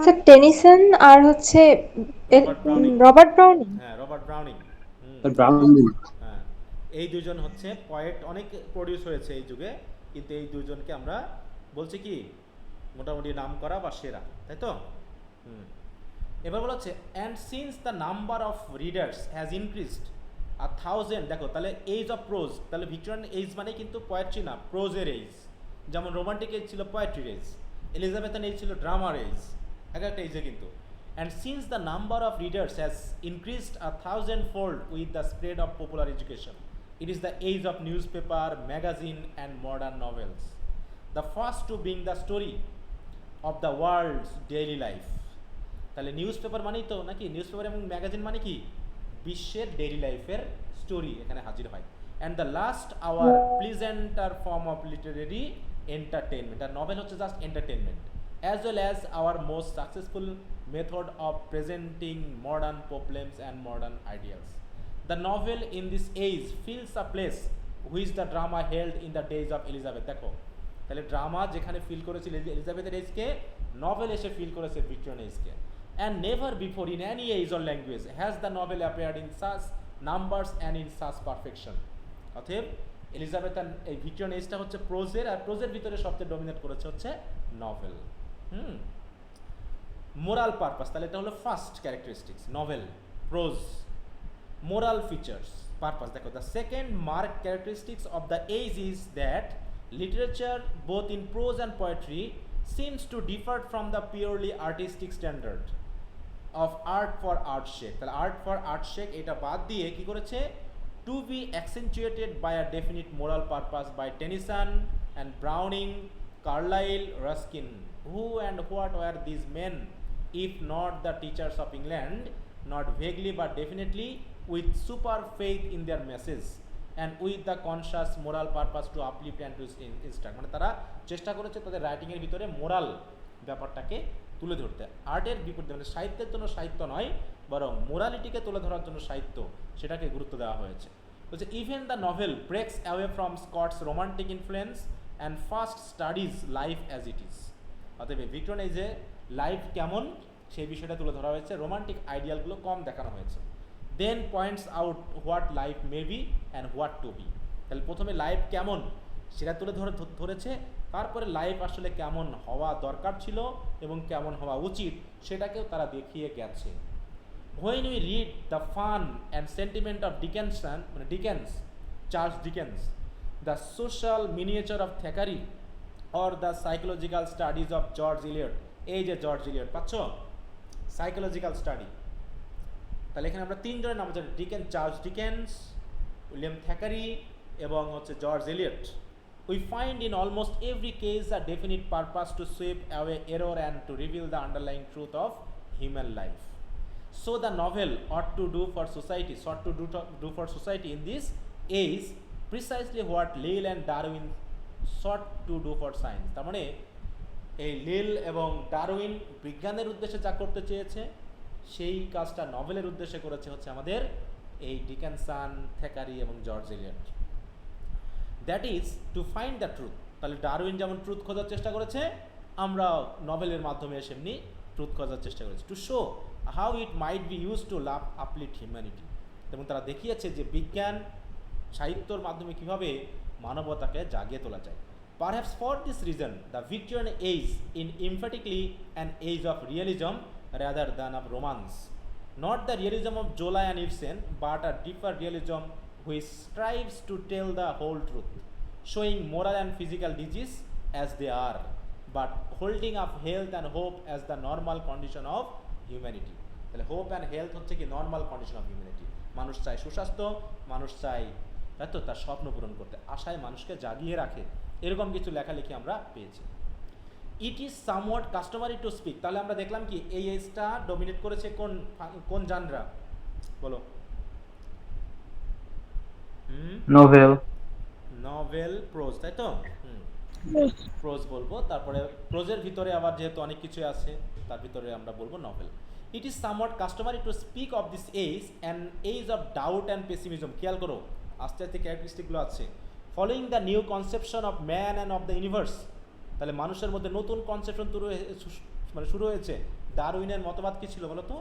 Speaker 6: স্যার টেনিসন আর হচ্ছে রবার্ট ব্রাউনিং।
Speaker 1: হ্যাঁ রবার্ট ব্রাউনিং। হ্যাঁ এই দুজন হচ্ছে পয়েট, অনেক প্রডিউস হয়েছে এই যুগে, কিন্তু এই দুজনকে আমরা বলছি কি মোটামুটি নাম করা বা সেরা, তাই তো? এবার বলা হচ্ছে and since the number of readers has increased 1000। দেখো তাহলে এজ অফ প্রোজ, তাহলে ভিক্টোরিয়ান এজ মানে কিন্তু পোয়েট্রি না, প্রোজের এজ। যেমন রোমান্টিক এজ ছিল পোয়েট্রির এজ, এলিজাবেথান এজ ছিল ড্রামার এজ, এক একটা এজে কিন্তু। And since the number of readers has increased 1000-fold with the spread of popular education, it is the age of news paper, magazine and modern novels, the first to bring the story of the world's daily life. তাহলে news paper মানেই তো নাকি, news paper এবং magazine মানে কি বিশ্বের daily লাইফের story এখানে হাজির হয়। And the last our pleasanter form of literary entertainment, আর নভেল হচ্ছে just entertainment, as well as our most successful method of presenting modern problems and modern ideals. The novel in this age fills a place which the drama held in the days of Elizabeth. দেখো তাহলে drama যেখানে fill করেছিল এলিজাবেথের এজকে, novel এসে fill করেছে Victorian এজকে। And never before in any age or language has the novel appeared in such numbers and in such perfection. অতএব এলিজাবেথান এই ভিক্টোরিয়ান এজটা হচ্ছে প্রোজের, আর প্রোজের ভিতরে সবচেয়ে ডমিনেট করেছে হচ্ছে নভেল। মোরাল পারপাস, তাহলে এটা হলো first characteristics, novel, prose, moral features, purpose. দেখো the second mark characteristics of the age is that literature both in prose and poetry seems to differ from the purely artistic standard of art for art's sake. তাহলে art for art's sake এটা বাদ দিয়ে কি করেছে, to be accentuated by a definite moral purpose by Tennyson and Browning, Carlyle, Ruskin. Who and what were these men if not the teachers of England, not vaguely but definitely with super faith in their message and with the conscious moral purpose to uplift and to instruct। মানে তারা চেষ্টা করেছে তাদের রাইটিংয়ের ভিতরে moral ব্যাপারটাকে তুলে ধরতে, আর্টের বিপরীতে, মানে সাহিত্যের জন্য সাহিত্য নয় বরং মোরালিটিকে তুলে ধরার জন্য সাহিত্য, সেটাকে গুরুত্ব দেওয়া হয়েছে। বলছে even the novel breaks away from Scots romantic influence and first studies life as it is. অতএব ভিক্টোরিয়ান এজে লাইফ কেমন সেই বিষয়টা তুলে ধরা হয়েছে, রোমান্টিক আইডিয়ালগুলো কম দেখানো হয়েছে। Then points out what life may be and what to be. তাহলে প্রথমে লাইফ কেমন সেটা তুলে ধরেছে। তারপরে লাইফ আসলে কেমন হওয়া দরকার ছিল এবং কেমন হওয়া উচিত সেটাকেও তারা দেখিয়ে গেছে। When we read the fun and sentiment of Charles Dickens, the social miniature of Thackeray, or the psychological studies of George Eliot, এই যে জর্জ ইলিয়ট পাচ্ছ সাইকোলজিক্যাল স্টাডি, তাহলে এখানে আমরা তিনজনের নাম জানি, চার্লস ডিকেন্স, উইলিয়াম থ্যাকারি এবং হচ্ছে George Eliot. We find in almost every case a definite purpose to sweep away error and to reveal the underlying truth of human life. So the novel ought to do for society in this is precisely what Lyell and Darwin sought to do for science. তার মানে এই লিল এবং Darwin বিজ্ঞানের উদ্দেশ্যে যা করতে চেয়েছে সেই কাজটা নভেলের উদ্দেশ্যে করেছে হচ্ছে আমাদের এই ডিকেনসন, থ্যাকারি এবং George Eliot. That is to find the truth. তাহলে ডারউইন যেমন ট্রুথ খোঁজার চেষ্টা করেছে, আমরা নভেলের মাধ্যমে সেমনি ট্রুথ খোঁজার চেষ্টা করেছি। To show how it might be use to love uplift humanity. এবং তারা দেখিয়েছে যে বিজ্ঞান সাহিত্যর মাধ্যমে কীভাবে মানবতাকে জাগিয়ে তোলা যায়। Perhaps for this reason, the Victorian age is emphatically an age of realism rather than of romance. Not the realism of Zola and Ibsen, but a deeper realism which strives to tell the whole truth, showing moral and physical disease as they are, but holding up health and hope as the normal condition of humanity. তাহলে hope and health হচ্ছে কি normal condition of humanity. মানুষ চায় সুস্বাস্থ্য, মানুষ চায় তাই তো তার স্বপ্ন পূরণ করতে, আশায় মানুষকে জাগিয়ে রাখে, এরকম কিছু লেখালেখি আমরা পেয়েছি। ইট is somewhat customary to speak. তাহলে আমরা দেখলাম কি এই এজটা ডমিনেট করেছে কোন জানরা বলো? নভেল, প্রোজ, তাই তো? প্রোজ বলবো, তারপরে প্রোজের ভিতরে আবার যেহেতু অনেক কিছু আছে তার ভিতরে আমরা বলবো novel. It is somewhat customary to speak of this age and age of doubt and pessimism. খেয়াল করো আস্তে আস্তে ক্যারেক্টারিস্টিকগুলো আছে। Following the new conception of man and of the universe. তাহলে মানুষের মধ্যে নতুন কনসেপশন শুরু হয়েছে। ডারউইনের মতবাদ কী ছিল বলো তো?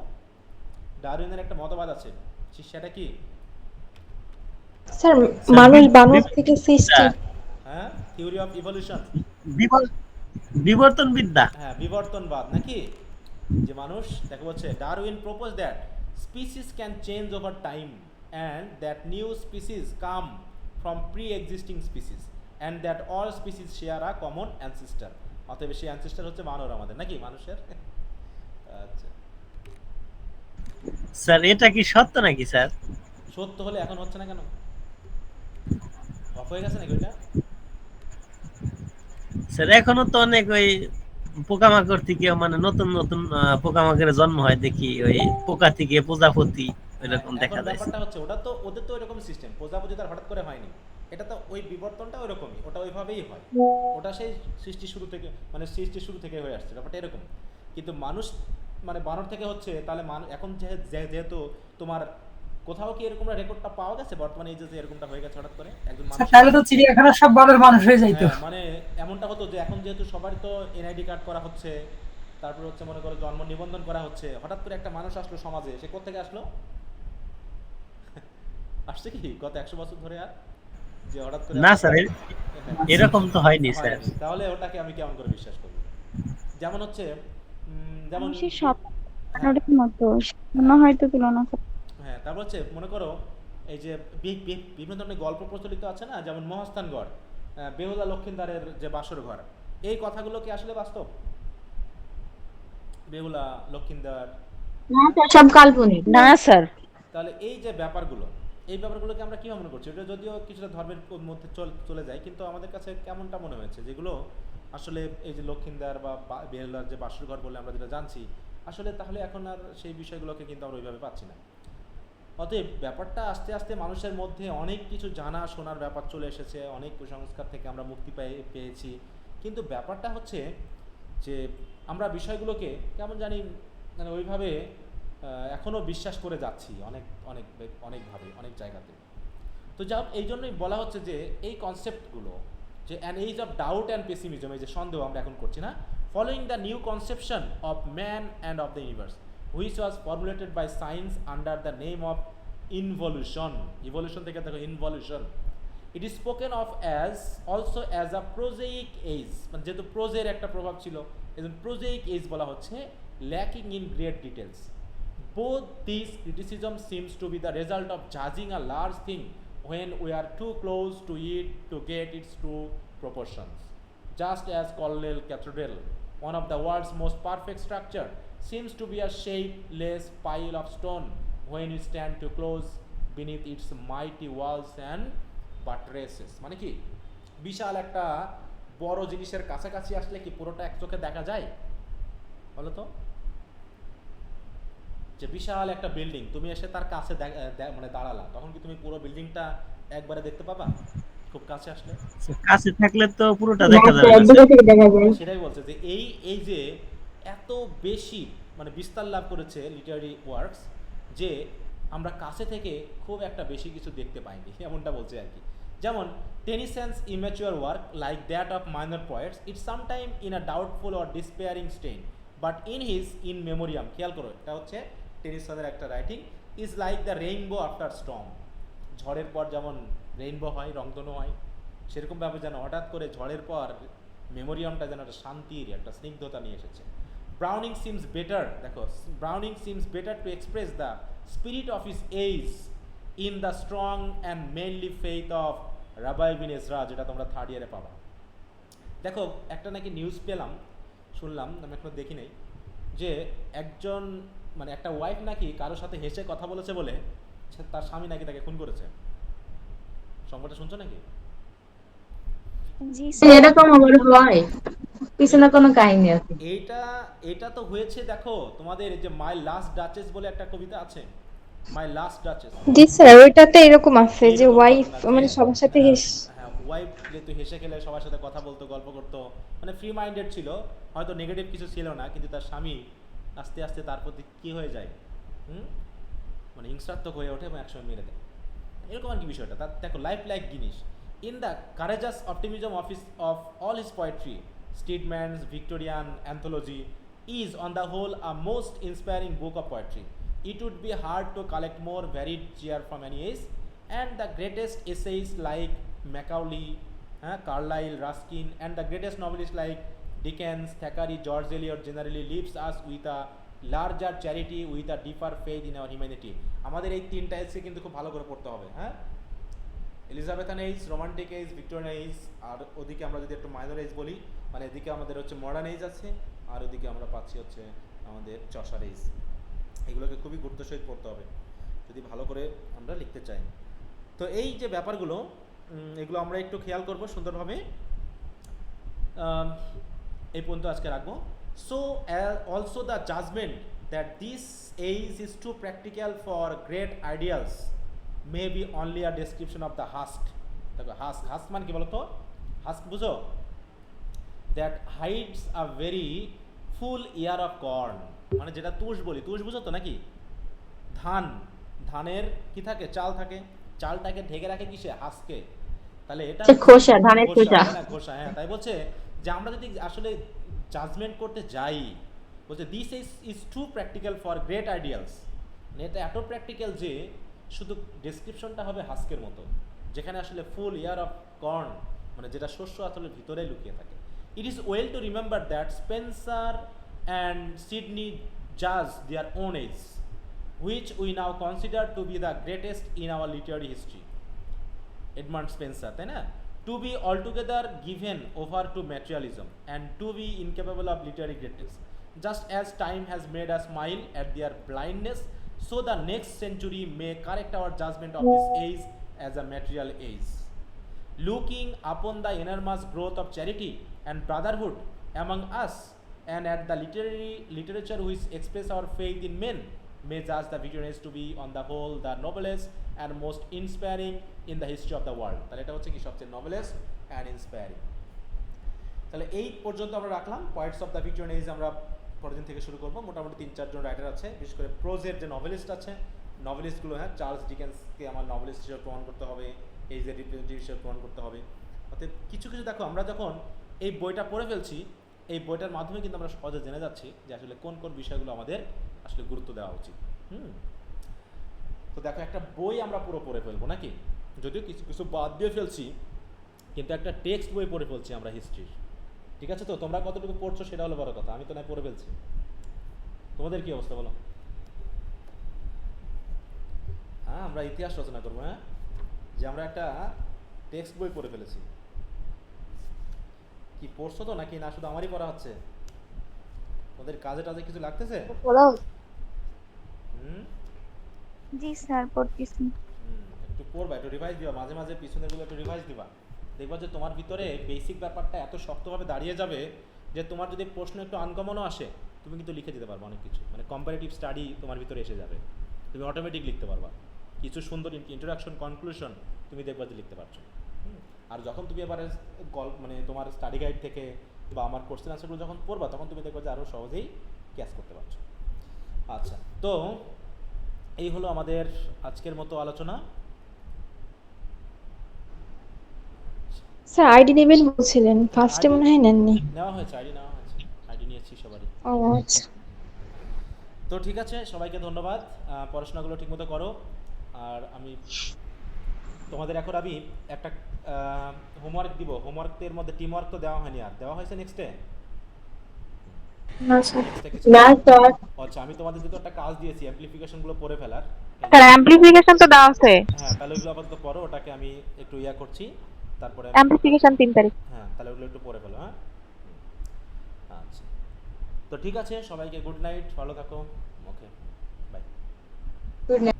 Speaker 1: ডারউইনের একটা মতবাদ আছে, সেটা কি?
Speaker 6: স্যার মানুষ বানর থেকে সৃষ্টি।
Speaker 1: হ্যাঁ, থিওরি অফ ইভলিউশন,
Speaker 5: বিবর্তনবিদ্যা।
Speaker 1: হ্যাঁ, বিবর্তনবাদ নাকি? যে মানুষ দেখো বলছে Darwin propose that species can change over time and that new species come from pre-existing species and that all species share a common ancestor. অতএব সেই অ্যানসেস্টার হচ্ছে মানব আমাদের নাকি মানুষের। আচ্ছা
Speaker 5: স্যার এটা কি সত্য নাকি স্যার?
Speaker 1: সত্য হলে এখন হচ্ছে না কেন? অফ হয়ে গেছে নাকি ওইটা?
Speaker 5: স্যার এখনো তো অনেক ওই পোকামাকড় থেকে মানে নতুন নতুন পোকামাকড়ের জন্ম হয় দেখি, ওই পোকা থেকে প্রজাপতি এরকম দেখা যায়।
Speaker 1: ব্যাপারটা হচ্ছে ওটা তো ওদের তো এরকম সিস্টেম, প্রজাপতি তার হঠাৎ করে হয়নি, এটা তো ওই বিবর্তনটা ওইরকমই, ওটা ওইভাবেই হয়, ওটা সেই সৃষ্টি শুরু থেকে হয়ে আসছে, ব্যাপারটা এরকম। কিন্তু মানুষ মানে বানর থেকে হচ্ছে, তাহলে এখন যেহেতু তোমার কোথাও কি এরকম রেকর্ডটা পাওয়া গেছে বর্তমানে এই যে এরকমটা হয়ে গেছে হঠাৎ করে একজন মানুষ?
Speaker 8: তাহলে তো চিড়িয়াখানার সব বানর মানুষ হয়ে যাইতো।
Speaker 1: মানে এমনটা হতো যে এখন যেহেতু সবারই তো এনআইডি কার্ড করা হচ্ছে, তারপর হচ্ছে মনে করো জন্ম নিবন্ধন করা হচ্ছে, হঠাৎ করে একটা মানুষ আসলো সমাজে, সে কোত্থেকে আসলো? আসছে কি গত 100 বছর ধরে? আর যে হঠাৎ করে
Speaker 5: না স্যার এরকম তো হয়নি স্যার।
Speaker 1: তাহলে ওটাকে আমি কেমন করে বিশ্বাস করব? যেমন হচ্ছে যেমন
Speaker 4: হয়তো তুলনা।
Speaker 1: হ্যাঁ, তারপর হচ্ছে মনে করো এই যে বিভিন্ন ধরনের গল্প প্রচলিত আছে না, যেমন মহাস্থানগড়, বেহুলা লক্ষিন্দারের যে বাসর ঘর, এই কথাগুলো কি আসলে বাস্তব? বেহুলা লক্ষিন্দার
Speaker 4: সব কাল্পনিক।
Speaker 9: না স্যার।
Speaker 1: তাহলে এই যে ব্যাপারগুলোকে আমরা কীভাবে মনে করছি? এটা যদিও কিছুটা ধর্মের মধ্যে চলে যায়, কিন্তু আমাদের কাছে কেমনটা মনে হয়েছে যেগুলো আসলে এই যে লক্ষিন্দার বা বেহুলার যে বাসর ঘর বলে আমরা যেটা জানছি, আসলে তাহলে এখন আর সেই বিষয়গুলোকে কিন্তু আমরা ওইভাবে পাচ্ছি না। অতএব ব্যাপারটা আস্তে আস্তে মানুষের মধ্যে অনেক কিছু জানা শোনার ব্যাপার চলে এসেছে, অনেক কুসংস্কার থেকে আমরা মুক্তি পেয়েছি, কিন্তু ব্যাপারটা হচ্ছে যে আমরা বিষয়গুলোকে কেমন জানি মানে ওইভাবে এখনও বিশ্বাস করে যাচ্ছি অনেকভাবে অনেক জায়গাতে। তো যা এই জন্যই বলা হচ্ছে যে এই কনসেপ্টগুলো যে an age of doubt and pessimism, এই যে সন্দেহ আমরা এখন করছি না, following the new conception of man and of the universe which was formulated by science under the name of involution. Evolution থেকে দেখো involution. It is spoken of as also as a prosaic age, মানে যেহেতু প্রোজের একটা প্রভাব ছিল এজন্য প্রোজেইক age বলা হচ্ছে, lacking in great details. Both this criticism seems to be the result of জাজিং a large thing when we are too close to it to get its true proportions. Just as Colnell Cathedral, one of the world's most perfect structure, seems to be a shapeless pile of stone when we stand too close beneath its mighty walls and buttresses. মানে কি বিশাল একটা বড় জিনিসের কাছাকাছি আসলে কি পুরোটা এক চোখে দেখা যায় বলো তো? যে বিশাল একটা বিল্ডিং তুমি এসে তার কাছে মানে দাঁড়ালা, তখন কি তুমি পুরো বিল্ডিংটা একবারে দেখতে পাবা খুব কাছে আসলে?
Speaker 5: কাছে থাকলে তো পুরোটা দেখা যাবে না।
Speaker 1: সেটাই বলছে যে এই যে এত বেশি মানে বিস্তার লাভ করেছে লিটারারি ওয়ার্কস যে আমরা কাছে থেকে খুব একটা বেশি কিছু দেখতে পাইনি, এমনটা বলছে আর কি। যেমন Tennyson's immature work like that of minor poets it's sometime in a doubtful or despairing strain but in his In Memoriam, খেয়াল করো এটা হচ্ছে টেনিসনের একটা writing, is like the rainbow after storm. ঝড়ের পর যেমন রেইনবো হয়, রংধনু হয়, সেরকমভাবে যেন হঠাৎ করে ঝড়ের পর মেমোরিয়ামটা যেন একটা শান্তির একটা স্নিগ্ধতা নিয়ে এসেছে। ব্রাউনিং সিমস বেটার, দেখো Browning seems better to express the spirit of his age in the strong and mainly faith of Rabbi Ben Ezra, যেটা তোমরা থার্ড ইয়ারে পাবা। দেখো একটা নাকি নিউজ পেলাম, শুনলাম, আমি এখনো দেখি নাই, যে একজন মানে একটা ওয়াইফ নাকি কারোর সাথে হেসে কথা বলেছে বলে তার স্বামী নাকি তাকে খুন করেছে। সংবাদটা শুনছো নাকি?
Speaker 4: এরকম আবার হয়, পিছনে কোনো কাহিনী আছে?
Speaker 1: এটা তো হয়েছে, দেখো তোমাদের যে মাই লাস্ট ডাচেস বলে একটা কবিতা আছে, মাই লাস্ট ডাচেস।
Speaker 6: জি স্যার, ওইটাতে এরকম আছে যে ওয়াইফ মানে সবার সাথে
Speaker 1: হ্যাঁ ওয়াইফ যেহেতু হেসে খেলে সবার সাথে কথা বলতো, গল্প করতো, মানে ফ্রি মাইন্ডেড ছিল, হয়তো নেগেটিভ কিছু ছিল না, কিন্তু তার স্বামী আস্তে আস্তে তার প্রতি কী হয়ে যায়, মানে হিংসাত্মক হয়ে ওঠে এবং একসময় মেরে দেয়, এরকম আর কি বিষয়টা। তার দেখো লাইফ লাইক জিনিস। In the কারেজাস optimism of all his poetry, Steedman's Victorian anthology is on the whole a most inspiring book of poetry. It would be hard to collect more varied cheer from any age, and the greatest essayists like Macaulay, Carlyle, Ruskin, and the greatest novelists like Dickens, Thackeray, George Eliot generally leaves us with a larger charity, with a deeper faith in our humanity. আমাদের এই তিনটা এজকে কিন্তু খুব ভালো করে পড়তে হবে, হ্যাঁ, Elizabethan age, romantic age, Victorian age, আর ওদিকে আমরা যদি একটু মাইনর এজ বলি, মানে এদিকে আমাদের হচ্ছে মডার্ন এজ আছে, আর ওদিকে আমরা পাচ্ছি হচ্ছে আমাদের চসার এজ। এগুলোকে খুবই গুরুত্বের সহিত পড়তে হবে যদি ভালো করে আমরা লিখতে চাই। তো এই যে ব্যাপারগুলো এগুলো আমরা একটু খেয়াল করব সুন্দরভাবে। এই পর্যন্ত আজকে রাখবো। So also the judgment that this age is too practical for great ideals may be only a description of the husk. দেখো হাস্ক মানে কি বলতো? হাস্ক বুঝো? That hides a very full ear of corn, মানে যেটা তুষ বলি, তুষ বুঝো তো নাকি? ধানের কি থাকে? চাল থাকে, চালটাকে ঢেকে রাখে কিসে? হাস্কে। তাহলে এটা
Speaker 4: খোসা, ধানের খোসা।
Speaker 1: খোসা, হ্যাঁ। তাই বলছে যে আমরা যদি আসলে জাজমেন্ট করতে যাই, বলছে this is too practical for great ideals, মানে এটা এত প্র্যাকটিক্যাল যে শুধু ডেসক্রিপশনটা হবে হাস্কের মতো, যেখানে আসলে ফুল ইয়ার অফ কর্ন মানে যেটা শস্য আসলে ভিতরে লুকিয়ে থাকে। It is well to remember that Spencer and Sidney judge their own age, which we now consider to be the greatest in our literary history. Edmund Spencer, তাই না? To be altogether given over to materialism and to be incapable of literary greatness. Just as time has made us smile at their blindness, so the next century may correct our judgment of this age as a material age. Looking upon the enormous growth of charity and brotherhood among us, and at the literature which express our faith in men, may judge the Victorian age to be on the whole the noblest and most inspiring in the history of the world. তাহলে এটা হচ্ছে কি সবচেয়ে noblest and inspiring। তাহলে এই পর্যন্ত আমরা রাখলাম। Points of the Victorian age আমরা পরের দিন থেকে শুরু করব। মোটামুটি 3-4 জন রাইটার আছে, বিশেষ করে প্রোজের যে নভেলিস্ট আছে, নভেলিস্টগুলো, হ্যাঁ, চার্লস ডিকেন্সকে আমার নভেলিস্ট হিসেবে প্রমাণ করতে হবে, এইজের রিপ্রেজেন্টেটিভ হিসেবে প্রমাণ করতে হবে। অর্থাৎ কিছু কিছু দেখো আমরা যখন এই বইটা পড়ে ফেলছি, এই বইটার মাধ্যমে কিন্তু আমরা সহজে জেনে যাচ্ছি যে আসলে কোন কোন বিষয়গুলো আমাদের আসলে গুরুত্ব দেওয়া উচিত। তো দেখো একটা বই আমরা পুরো পড়ে ফেলবো নাকি? যদিও কিছু কিছু বাদ দিয়ে ফেলছি, কিন্তু একটা টেক্সট বই পড়ে ফেলছি আমরা হিস্ট্রির। ঠিক আছে, তো তোমরা কতটুকু পড়ছো সেটা হলো বড় কথা, আমি তো না পড়ে ফেলছি। তোমাদের কি অবস্থা বলো? হ্যাঁ, আমরা ইতিহাস রচনা করবো, হ্যাঁ, যে আমরা একটা টেক্সট বই পড়ে ফেলেছি। কি পড়ছো তো নাকি না শুধু আমারই পড়া হচ্ছে? তোমাদের কাজে টাজে কিছু লাগতেছে? হুম
Speaker 10: জি স্যার পড়তেছি।
Speaker 1: একটু পড়বা, একটু রিভাইজ দিবা, মাঝে মাঝে পিছনের গুলো একটু রিভাইজ দিবা। দেখবা যে তোমার ভিতরে বেসিক ব্যাপারটা এত শক্তভাবে দাঁড়িয়ে যাবে যে তোমার যদি প্রশ্ন একটু আনকমনও আসে তুমি কিন্তু লিখে দিতে পারবা অনেক কিছু, মানে কম্পারেটিভ স্টাডি তোমার ভিতরে এসে যাবে, তুমি অটোমেটিক লিখতে পারবা কিছু সুন্দর ইন্ট্রোডাকশন কনক্লুশন তুমি দেখবা যে লিখতে পারছো। আর যখন তুমি এবারে মানে তোমার স্টাডি গাইড থেকে বা আমার কোশ্চেন আনসারগুলো যখন পড়বা তখন তুমি দেখবা যে আরও সহজেই ক্যাচ করতে পারছো। আচ্ছা, তো এই হলো আমাদের আজকের মতো আলোচনা।
Speaker 6: স্যার আইডি নেবেন বলছিলেন, ফার্স্টে মনে হয় নেননি।
Speaker 1: নেওয়া হয়েছে, আইডি নেওয়া হয়েছে, আইডি নিয়েছি সবারই।
Speaker 6: ও আচ্ছা।
Speaker 1: তো ঠিক আছে, সবাইকে ধন্যবাদ, পড়াশোনাগুলো ঠিকমতো করো। আর আমি তোমাদের এখন আমি একটা হোমওয়ার্ক দিব, হোমওয়ার্কের মধ্যে টিম ওয়ার্ক তো দেওয়া হয়নি, আর দেওয়া হয়েছে নেক্সটে?
Speaker 6: না স্যার।
Speaker 9: না স্যার,
Speaker 1: আচ্ছা, আমি তোমাদের যেহেতু একটা কাজ দিয়েছি অ্যাপ্লিকেশনগুলো পড়ে ফেলার,
Speaker 9: স্যার অ্যাম্পলিফিকেশন তো দেওয়া আছে।
Speaker 1: হ্যাঁ তাহলে ওইগুলো আপাতত পড়ো, ওটাকে আমি একটু ইয়া করছি, তারপরে
Speaker 9: অ্যাম্পলিফিকেশন 3 তারিখ।
Speaker 1: হ্যাঁ তাহলে ওগুলো একটু পড়ে ফেলো। হ্যাঁ, আচ্ছা, তো ঠিক আছে, সবাইকে গুড নাইট, ভালো থাকো, ওকে, বাই।
Speaker 6: Good night.